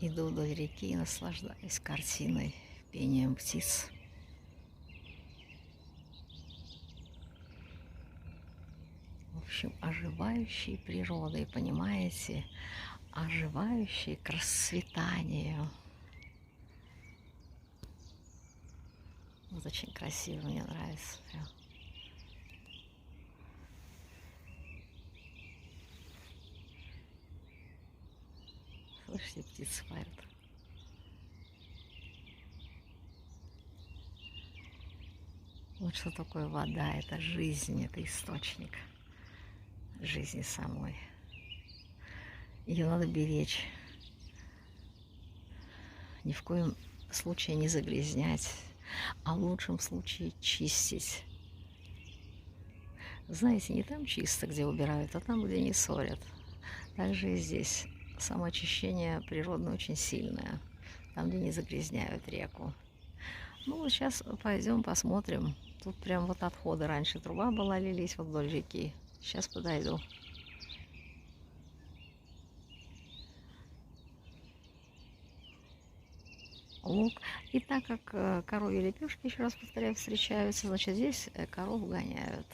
Иду вдоль реки и наслаждаюсь картиной, пением птиц. В общем, оживающей природой, понимаете, оживающей к расцветанию. Вот очень красиво, мне нравится прям. Слышите, птицы поют. Вот что такое вода, это жизнь, это источник жизни самой. Ее надо беречь, ни в коем случае не загрязнять, а в лучшем случае чистить. Знаете, не там чисто, где убирают, а там, где не ссорят. Также и здесь самоочищение природное очень сильное, там, где не загрязняют реку. Ну, вот сейчас пойдем посмотрим. Тут прям вот отходы. Раньше труба была, лились вот вдоль реки. Сейчас подойду. Лук. И так как коровьи лепешки, еще раз повторяю, встречаются, значит, здесь коров гоняют.